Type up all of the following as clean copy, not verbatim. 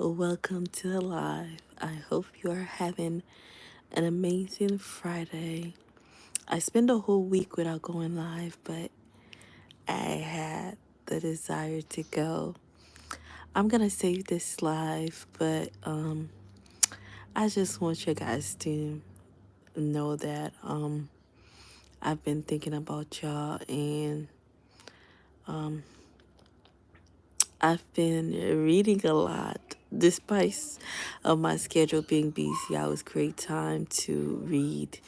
Welcome to the live. I hope you are having an amazing Friday. I spent a whole week without going live, but I had the desire to go. I'm gonna save this live, but I just want you guys to know that I've been thinking about y'all, and I've been reading a lot. Despite of my schedule being busy, I always create time to read.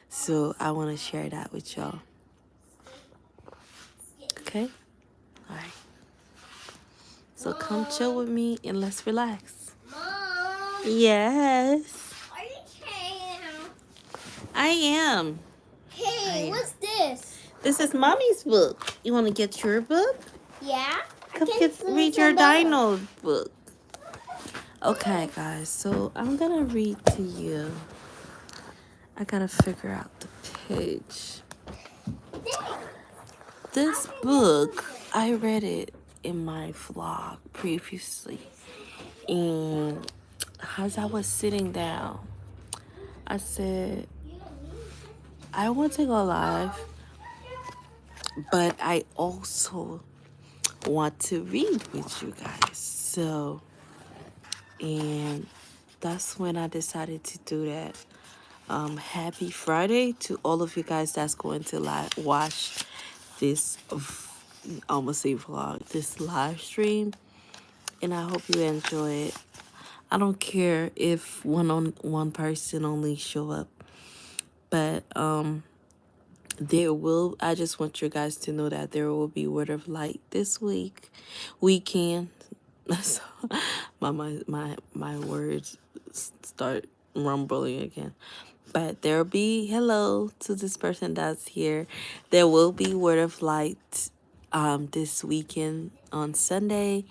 So I want to share that with y'all. Okay? All right. So come chill with me and let's relax. Mom, Yes, are you trying out? I am. Hey, what's this? This is mommy's book. You want to get your book? Yeah? Come read your dino book. Okay, guys. So I'm going to read to you. I got to figure out the page. This book, I read it in my vlog previously. And as I was sitting down, I said, I want to go live, but I also want to read with you guys. So, and that's when I decided to do that. Happy Friday to all of you guys that's going to watch this, almost say vlog, this live stream. And I hope you enjoy it. I don't care if one person only show up, but I just want you guys to know that there will be Word of Light this weekend. So my words start rumbling again. But there'll be hello to this person that's here. There will be Word of Light this weekend on Sunday.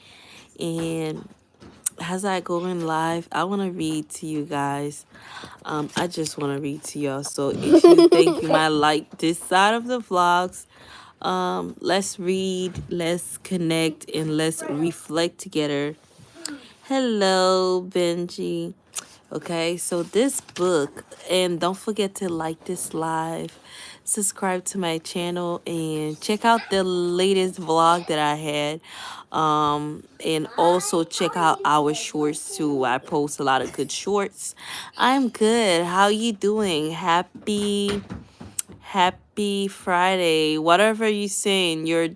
And as I go in live, I want to read to you guys. I just want to read to y'all. So if you think you might like this side of the vlogs, let's read, let's connect, and let's reflect together. Hello, Benji. Okay, so this book, and don't forget to like this live, subscribe to my channel, and check out the latest vlog that I had. And also check out our shorts too. I post a lot of good shorts. I'm good. How you doing? Happy Friday. Whatever you saying, you're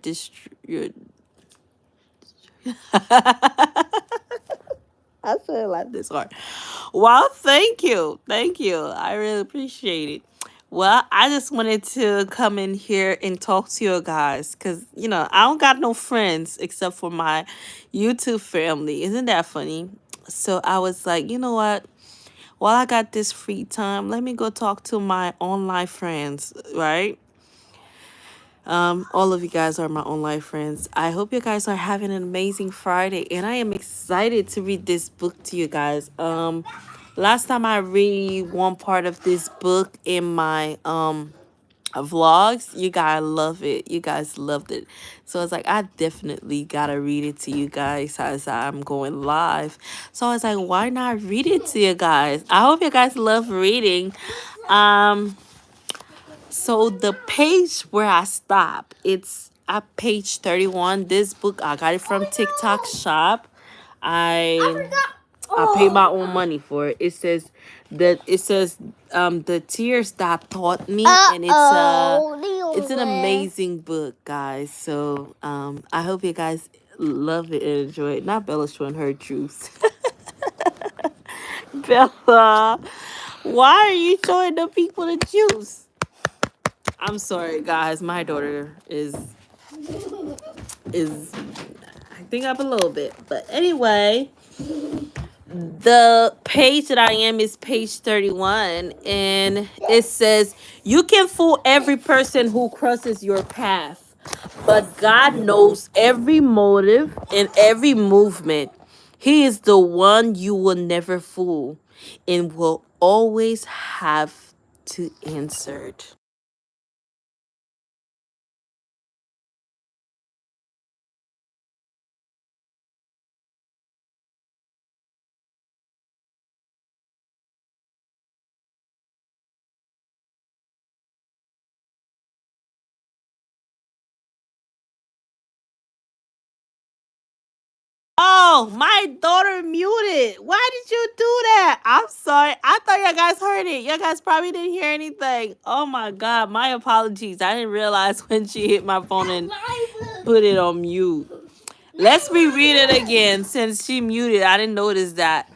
I said it like this hard. Well, thank you. Thank you. I really appreciate it. Well, I just wanted to come in here and talk to you guys because, I don't got no friends except for my YouTube family. Isn't that funny? So I was like, you know what? While I got this free time, let me go talk to my online friends, right? All of you guys are my online friends. I hope you guys are having an amazing Friday, and I am excited to read this book to you guys. Last time I read one part of this book in my vlogs, you guys love it. You guys loved it. So it's like I definitely gotta read it to you guys as I'm going live. So I was like, why not read it to you guys? I hope you guys love reading. So the page where I stop, it's at page 31. This book I got it from TikTok shop. I paid my own money for it. It says the tears that taught me, and it's an amazing book, guys. So I hope you guys love it and enjoy it. Not Bella showing her truth. Bella, why are you showing the people the juice? I'm sorry, guys. My daughter is acting up a little bit, but anyway, the page that I am is page 31, and it says, "You can fool every person who crosses your path, but God knows every motive and every movement. He is the one you will never fool, and will always have to answer." Oh, my daughter muted. Why did you do that? I'm sorry. I thought you guys heard it. You guys probably didn't hear anything. Oh my God. My apologies. I didn't realize when she hit my phone and put it on mute. Let's reread it again since she muted. I didn't notice that.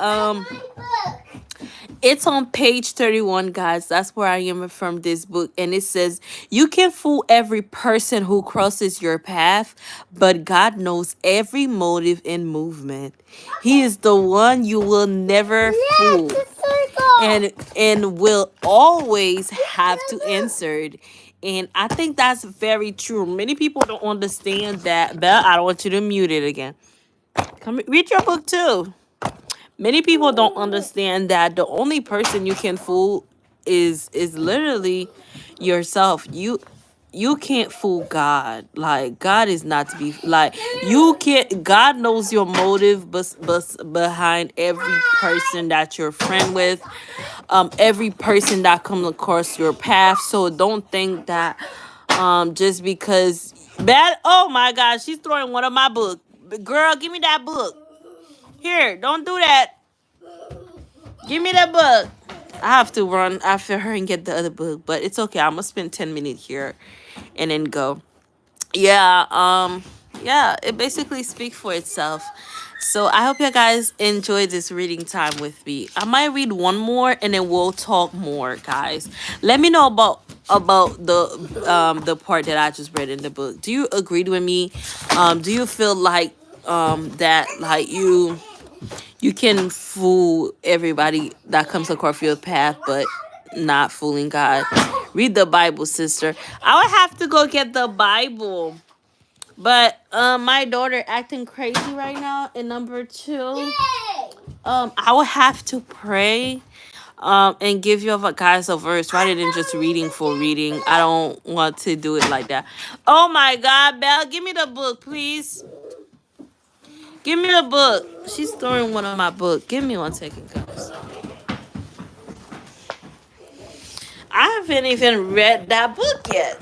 It's on page 31, guys. That's where I am from this book. And it says, you can fool every person who crosses your path, but God knows every motive and movement. He is the one you will never fool and will always have to answer. And I think that's very true. Many people don't understand that. Belle, I don't want you to mute it again. Come read your book too. Many people don't understand that the only person you can fool is literally yourself. You can't fool God. Like, God is not to be like, you can't. God knows your motive, but behind every person that you're friend with, every person that comes across your path. So don't think that just because bad. Oh my God, she's throwing one of my books. Girl, give me that book. Here, don't do that. Give me that book. I have to run after her and get the other book, but it's okay. I'm gonna spend 10 minutes here and then go. Yeah, yeah, it basically speaks for itself. So I hope you guys enjoyed this reading time with me. I might read one more and then we'll talk more, guys. Let me know about the part that I just read in the book. Do you agree with me? Do you feel like that like you can fool everybody that comes across your path, but not fooling God? Read the Bible, sister. I would have to go get the Bible. But my daughter acting crazy right now. And number two, I would have to pray and give you guys a verse rather than just reading for reading. I don't want to do it like that. Oh my God, Belle, give me the book, please. Give me the book. She's throwing one of my books. Give me 1 second, guys. I haven't even read that book yet.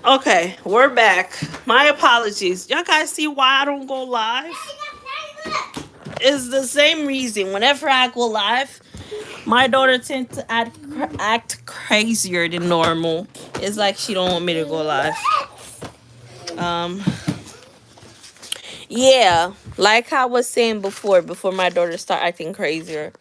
Okay, we're back. My apologies. Y'all guys see why I don't go live? It's the same reason. Whenever I go live, my daughter tends to act crazier than normal. It's like she don't want me to go live. Um, yeah, like I was saying before my daughter start acting crazier.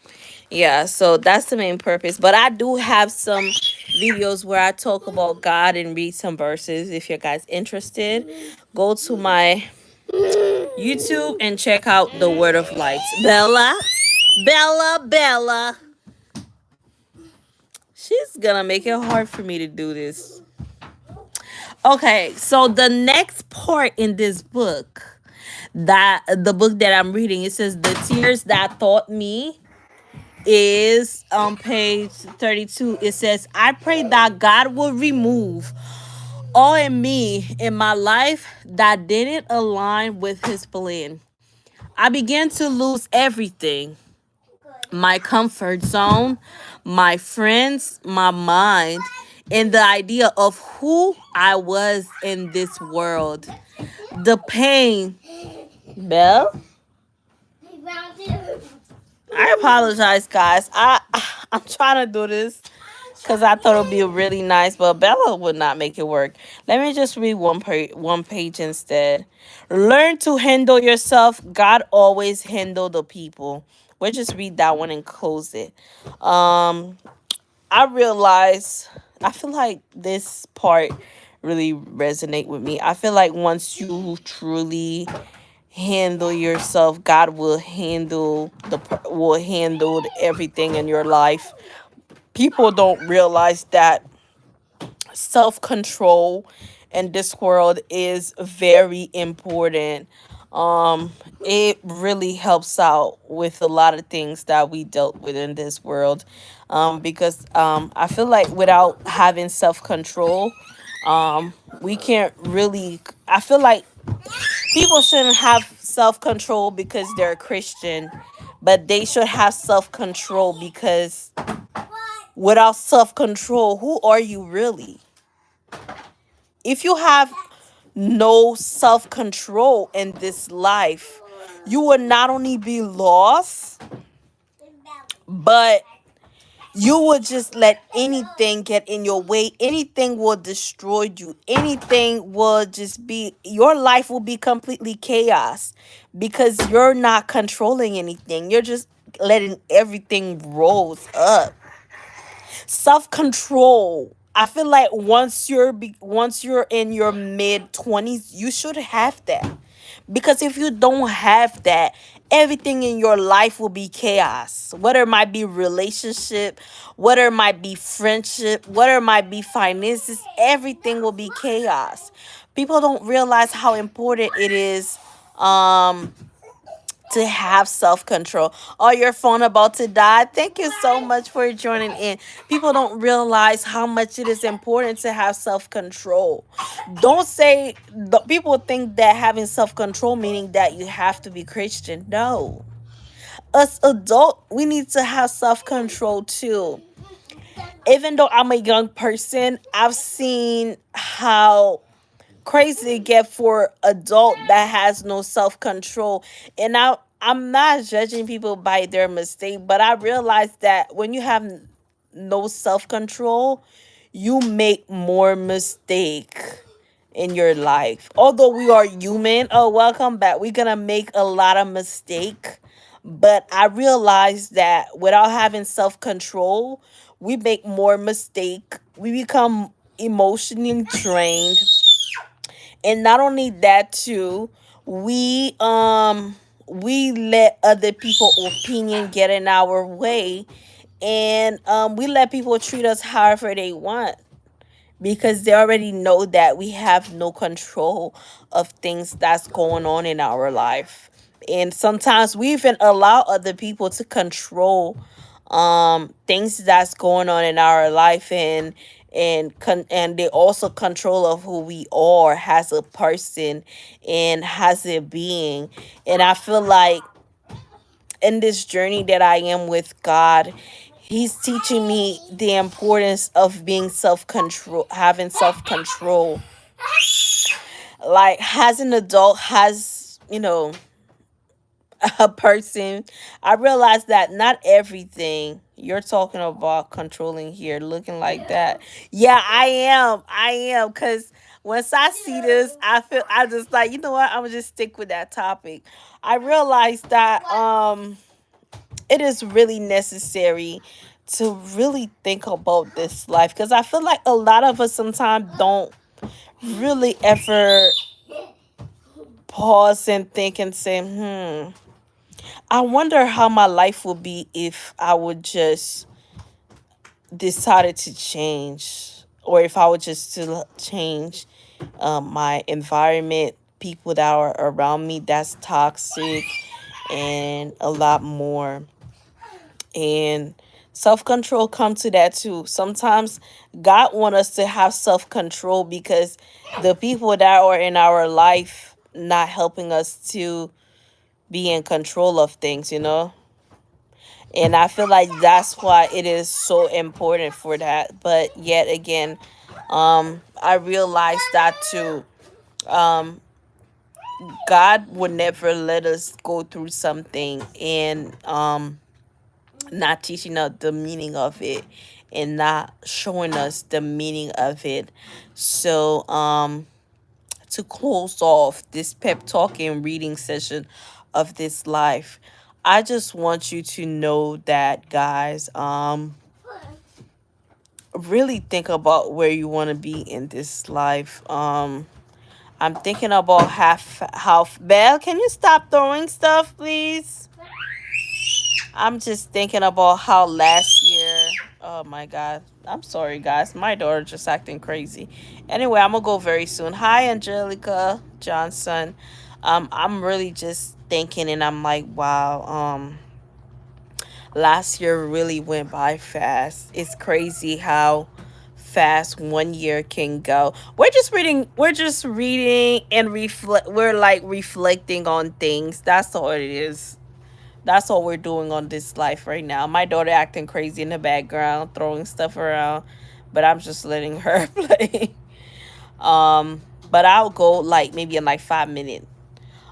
Yeah, so that's the main purpose. But I do have some videos where I talk about God and read some verses. If you guys interested, go to my YouTube and check out the Word of Lights. Bella, Bella, Bella. She's gonna make it hard for me to do this. Okay, so the next part in this book, that the book that I'm reading, it says the tears that taught me, is on page 32. It says, I pray that God will remove all in me in my life that didn't align with his plan. I began to lose everything: my comfort zone, my friends, my mind, and the idea of who I was in this world. The pain. Belle? I apologize, guys. I'm trying to do this because I thought it would be really nice, but Bella would not make it work. Let me just read one page instead. Learn to handle yourself. God always handle the people. We'll just read that one and close it. I realize, I feel like this part really resonate with me. I feel like once you truly handle yourself, God will handle everything in your life. People don't realize that self-control in this world is very important. It really helps out with a lot of things that we dealt with in this world. Because I feel like without having self-control, we can't really, I feel like people shouldn't have self-control because they're Christian, but they should have self-control because Without self control, who are you really? If you have no self control in this life, you will not only be lost, but you will just let anything get in your way. Anything will destroy you. Anything will just be, your life will be completely chaos because you're not controlling anything. You're just letting everything rolls up. Self control. I feel like once you're in your mid 20s, you should have that. Because if you don't have that, everything in your life will be chaos. Whether it might be relationship, whether it might be friendship, whether it might be finances, everything will be chaos. People don't realize how important it is um to have self-control. Oh, your phone about to die. Thank you so much for joining in. People don't realize how much it is important to have self-control. Don't say people think that having self-control meaning that you have to be Christian. No. Us adult, we need to have self-control too. Even though I'm a young person, I've seen how crazy to get for adult that has no self-control. And I'm not judging people by their mistake, but I realize that when you have no self-control, you make more mistake in your life. Although we are human, oh, welcome back, we're gonna make a lot of mistake, but I realize that without having self-control, we make more mistake. We become emotionally drained, and not only that too, we let other people opinion get in our way, and we let people treat us however they want because they already know that we have no control of things that's going on in our life. And sometimes we even allow other people to control things that's going on in our life, and they also control of who we are as a person and as a being. And I feel like in this journey that I am with God, He's teaching me the importance of being self control, having self control. Like, as an adult, has, a person, I realize that not everything you're talking about controlling here, looking like that. Yeah, I am. I am. Because once I see this, I just like, you know what? I'm going to just stick with that topic. I realize that it is really necessary to really think about this life, because I feel like a lot of us sometimes don't really ever pause and think and say, I wonder how my life would be if I would just decided to change, or if I would just to change my environment, people that are around me that's toxic, and a lot more. And self-control come to that too. Sometimes God want us to have self-control because the people that are in our life not helping us to be in control of things. And I feel like that's why it is so important for that. But yet again, I realized that too. Um, God would never let us go through something and not teaching us the meaning of it, and not showing us the meaning of it. So to close off this pep talk and reading session of this life, I just want you to know that, guys, really think about where you want to be in this life. I'm thinking about how Belle, can you stop throwing stuff, please? I'm just thinking about how last year, oh my God, I'm sorry, guys. My daughter just acting crazy. Anyway, I'm gonna go very soon. Hi, Angelica Johnson. I'm really just thinking, and I'm like, wow. Last year really went by fast. It's crazy how fast one year can go. We're just reading and reflect. We're like reflecting on things. That's all it is. That's all we're doing on this life right now. My daughter acting crazy in the background, throwing stuff around, but I'm just letting her play. Um, but I'll go like maybe in like 5 minutes.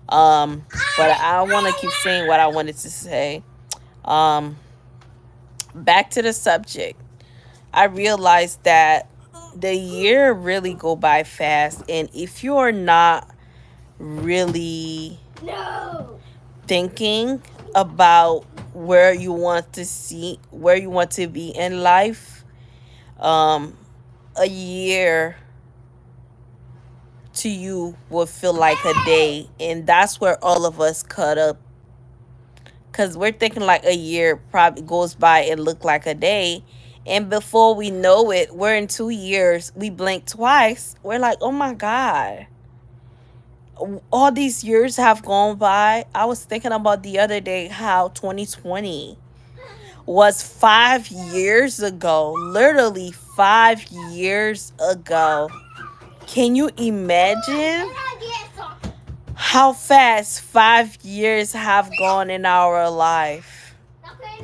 But I don't want to keep saying what I wanted to say. Um, Back to the subject. I realized that the year really go by fast, and if you're not really No. thinking about where you want to be in life, um, a year to you will feel like a day, and that's where all of us cut up because we're thinking like a year probably goes by and look like a day, and before we know it we're in 2 years. We blink twice, we're like, oh my god, all these years have gone by. I was thinking about the other day how 2020 was 5 years ago, literally 5 years ago. Can you imagine how fast 5 years have gone in our life?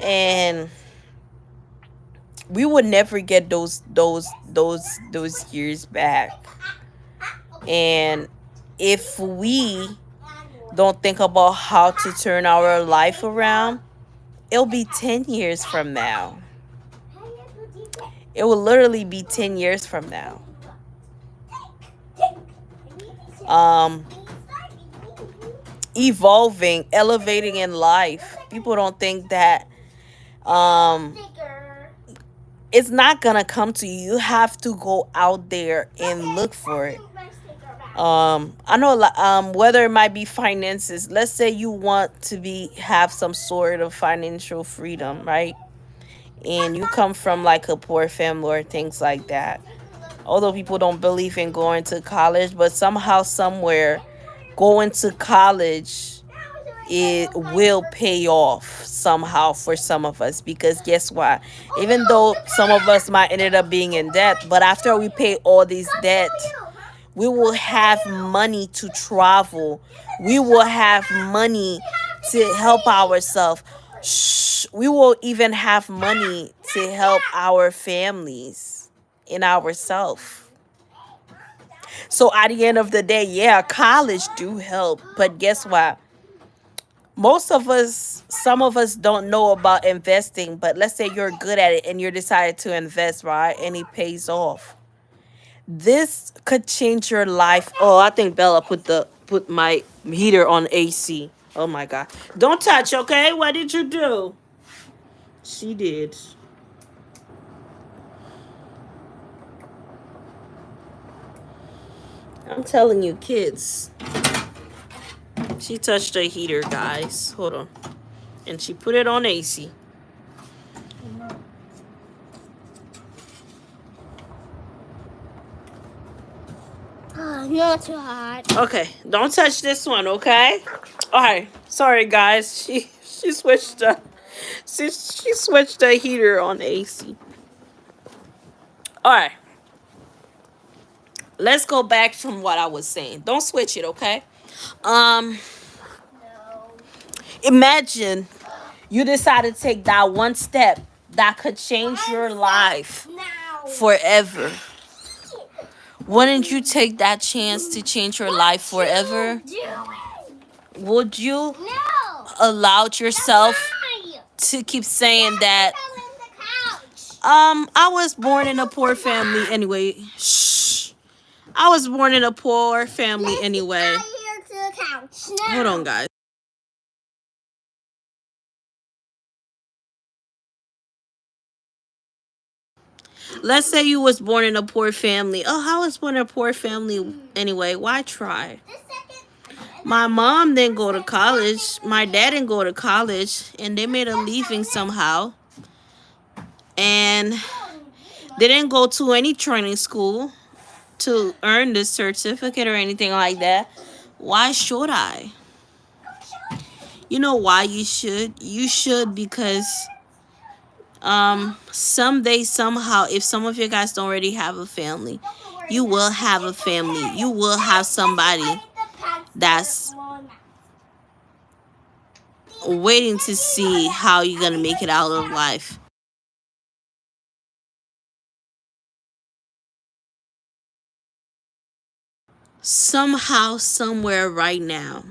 And we would never get those years back. And if we don't think about how to turn our life around, it'll be 10 years from now. It will literally be 10 years from now. Um, Evolving, elevating in life. People don't think that it's not gonna come to you. You have to go out there and look for it. I know whether it might be finances. Let's say you want to have some sort of financial freedom, right? And you come from like a poor family or things like that. Although people don't believe in going to college, but somehow, somewhere, going to college, it will pay off somehow for some of us, because guess what? Even though some of us might ended up being in debt, but after we pay all these debt, we will have money to travel. We will have money to help ourselves. We will even have money to help our families and ourselves. So at the end of the day, yeah, college do help, but guess what? Most of us, some of us don't know about investing, but let's say you're good at it and you decided to invest, right? And it pays off. This could change your life. Oh, I think Bella put my heater on AC. Oh my god. Don't touch, okay? What did you do? She did. I'm telling you, kids. She touched the heater, guys. Hold on. And she put it on AC. Not too hot. Okay, don't touch this one, okay? Alright. Sorry guys. She switched she switched the heater on AC. Alright. Let's go back from what I was saying. Don't switch it, okay? Um No. Imagine you decide to take that one step that could change your life Now. forever. Wouldn't you take that chance to change your life forever? Would you No. allow yourself Why? to keep saying that Come in the couch. I was born in a poor family anyway? Shh. I was born in a poor family anyway. Here to the couch. Now. Hold on, guys. Let's say you was born in a poor family. Oh, I was born in a poor family anyway. Why try? My mom didn't go to college. My dad didn't go to college. And they made a living somehow. And they didn't go to any training school to earn this certificate or anything like that. Why should I? You know why you should? You should because someday, somehow, if some of you guys don't already have a family, you will have a family. You will have somebody that's waiting to see how you're gonna make it out of life. Somehow, somewhere, right now,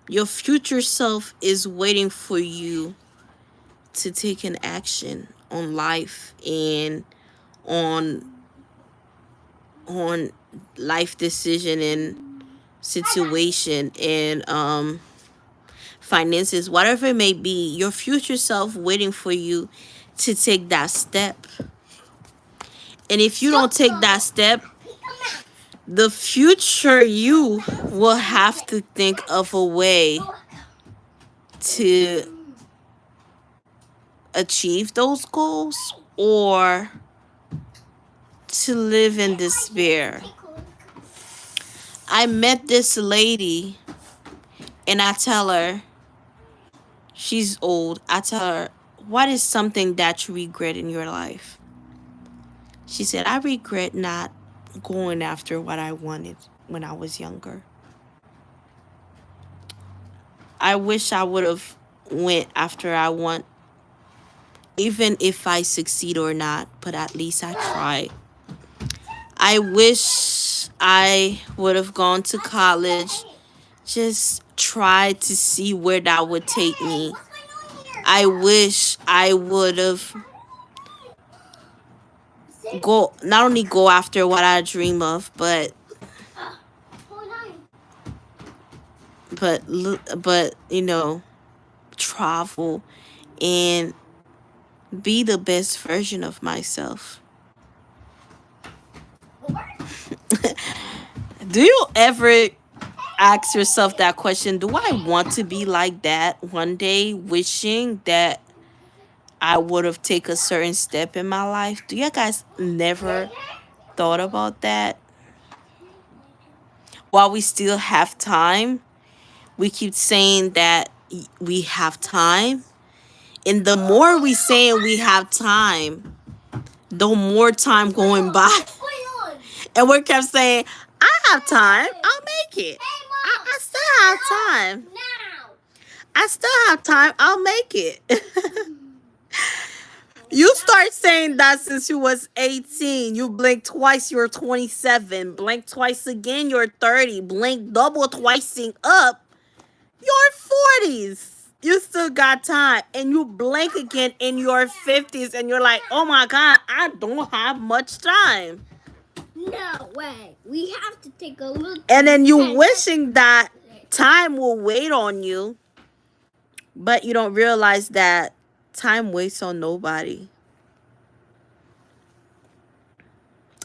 your future self is waiting for you to take an action on life and on on life decision and situation and finances, whatever it may be, your future self waiting for you to take that step. And if you don't take that step, the future you will have to think of a way to achieve those goals or to live in despair. I met this lady and I tell her, she's old. I tell her, what is something that you regret in your life? She said, I regret not going after what I wanted when I was younger. I wish I would have went after I want, even if I succeed or not, but at least I tried. I wish I would have gone to college, just tried to see where that would take me. I wish I would have go not only go after what I dream of, but travel and be the best version of myself. Do you ever ask yourself that question? Do I want to be like that one day, wishing that I would have taken a certain step in my life? Do you guys never thought about that? While we still have time, we keep saying that we have time. And the more we saying we have time, the more time going by. And we kept saying, I have time. I'll make it. I still have time. I still have time. I'll make it. You start saying that since you was 18. You blink twice, you're 27. Blink twice again, you're 30. Blink double twicing up, you're 40s. You still got time. And you blink again in your 50s and you're like, oh my God, I don't have much time. No way. We have to take a look. And then you wishing that time will wait on you, but you don't realize that time waits on nobody.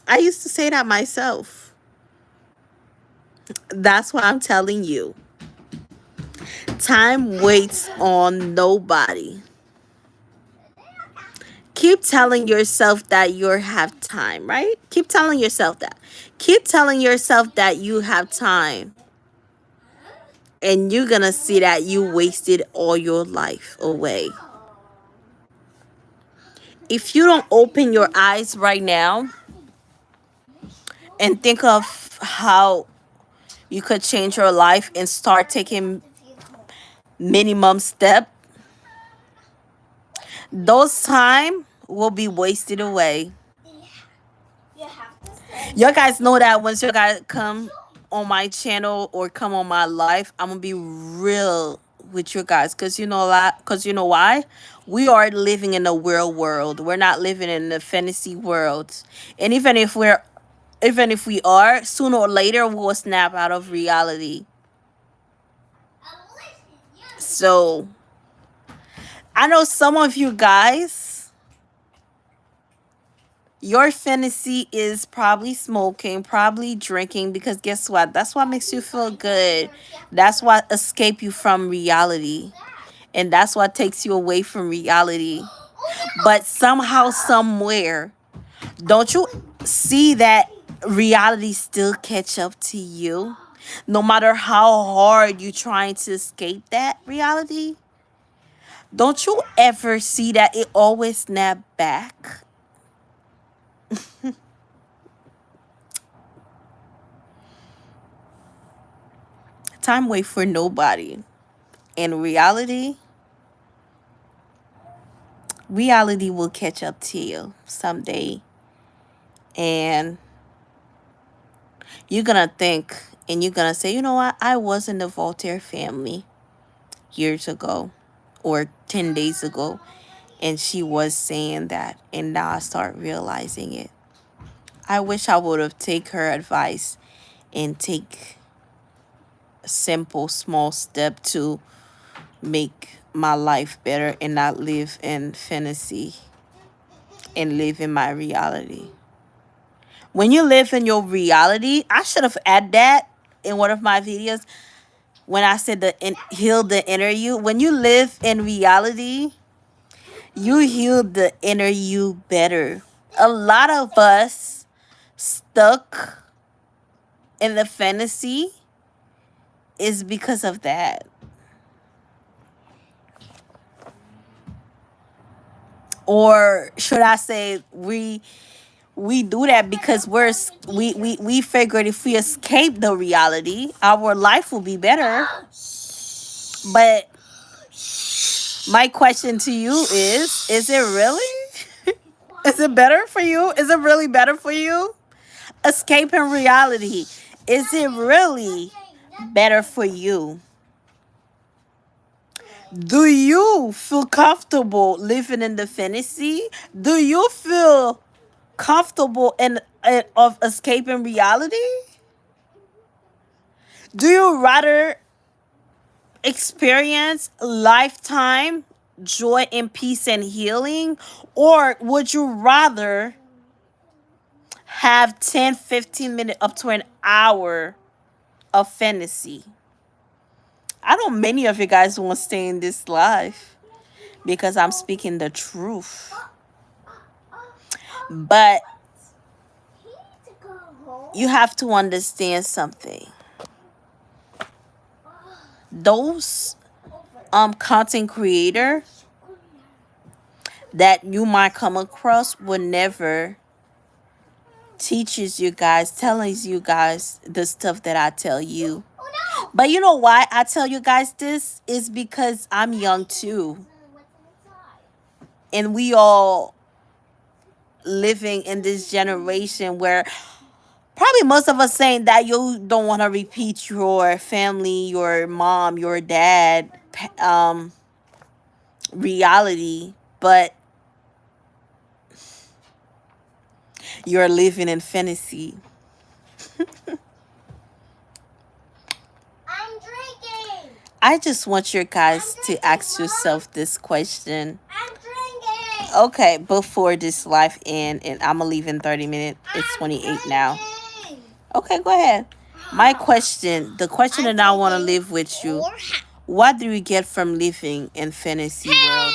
I used to say that myself. That's what I'm telling you. Time waits on nobody. Keep telling yourself that you have time, right? Keep telling yourself that. Keep telling yourself that you have time. And you're going to see that you wasted all your life away. If you don't open your eyes right now and think of how you could change your life and start taking minimum step, those time will be wasted away. You guys know that once you guys come on my channel or come on my life, I'm gonna be real with you guys, because you know a lot. Because you know why? We are living in a real world. We're not living in a fantasy world. And even if we are, sooner or later we'll snap out of reality. So I know some of you guys, your fantasy is probably smoking, probably drinking, because guess what? That's what makes you feel good. That's what escape you from reality. And that's what takes you away from reality. But somehow, somewhere, don't you see that reality still catch up to you? No matter how hard you're trying to escape that reality, don't you ever see that it always snap back? Time wait for nobody. in reality, reality will catch up to you someday. And you're gonna think and you're gonna say, you know what, I was in the Voltaire family years ago or 10 days ago, and she was saying that, and now I start realizing it. I wish I would have take her advice and take a simple small step to make my life better and not live in fantasy and live in my reality. When you live in your reality, I should have added that in one of my videos when I said heal the inner you. When you live in reality, you heal the inner you better. A lot of us stuck in the fantasy is because of that. Or should I say we do that because we figured if we escape the reality, our life will be better. But my question to you is it really? Is it better for you? Is it really better for you? Escaping reality. Is it really better for you? Do you feel comfortable living in the fantasy? Do you feel comfortable in of escaping reality? Do you rather experience lifetime joy and peace and healing, or would you rather have 10, 15 minutes up to an hour of fantasy? I know many of you guys won't stay in this life because I'm speaking the truth. But you have to understand something. Those content creator that you might come across will never teaches you guys, telling you guys the stuff that I tell you. But you know why I tell you guys this? Is because I'm young too. And we all living in this generation where probably most of us saying that you don't want to repeat your family, your mom, your dad reality, but you're living in fantasy. I'm drinking. I just want you guys to ask yourself this question. I'm drinking. Okay, before this life end, and I'm gonna leave in 30 minutes. It's 28 now. Okay, go ahead. My question, the question that I want to live with you. What do you get from living in fantasy world?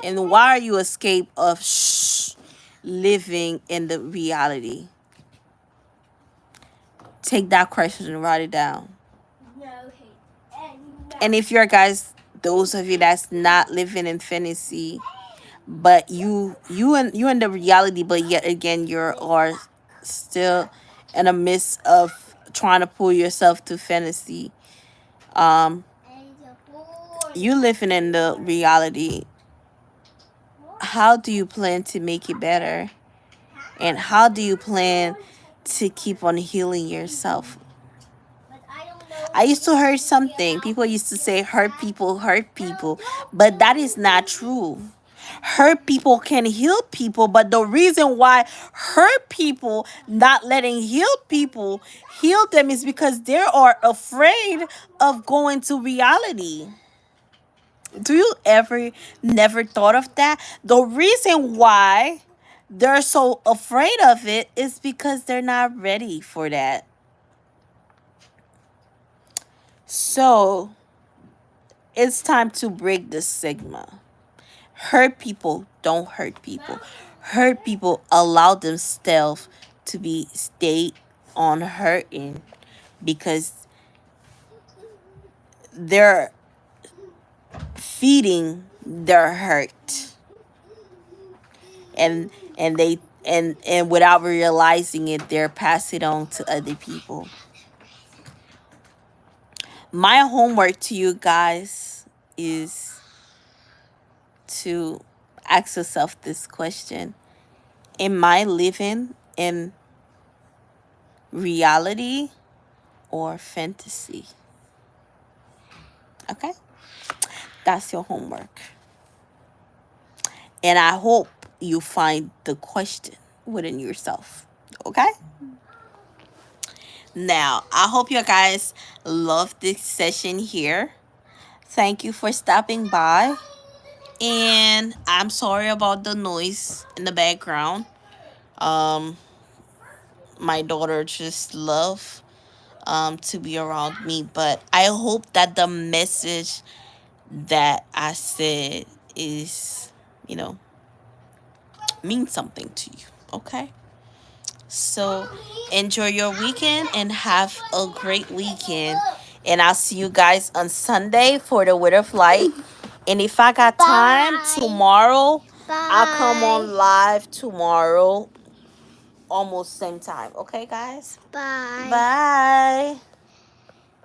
And why are you escape of living in the reality? Take that question and write it down. And if you're guys, those of you that's not living in fantasy, but you in the reality, but yet again you are still in the midst of trying to pull yourself to fantasy. You living in the reality. How do you plan to make it better? And how do you plan to keep on healing yourself? I used to hear something. People used to say hurt people, but that is not true. Hurt people can heal people, but the reason why hurt people not letting heal people heal them is because they are afraid of going to reality. Do you ever never thought of that? The reason why they're so afraid of it is because they're not ready for that. So it's time to break the stigma. Hurt people don't hurt people. Hurt people allow themselves to be stay on hurting because they're feeding their hurt. And without realizing it, they're passing it on to other people. My homework to you guys is to ask yourself this question: am I living in reality or fantasy? Okay? That's your homework. And I hope you find the question within yourself. Okay? Now, I hope you guys love this session here. Thank you for stopping by. And I'm sorry about the noise in the background. Um, my daughter just love to be around me, but I hope that the message that I said is, you know, means something to you. Okay? So enjoy your weekend and have a great weekend. And I'll see you guys on Sunday for the Word of Light. And if I got time tomorrow, I'll come on live tomorrow, almost same time. Okay, guys? Bye. Bye.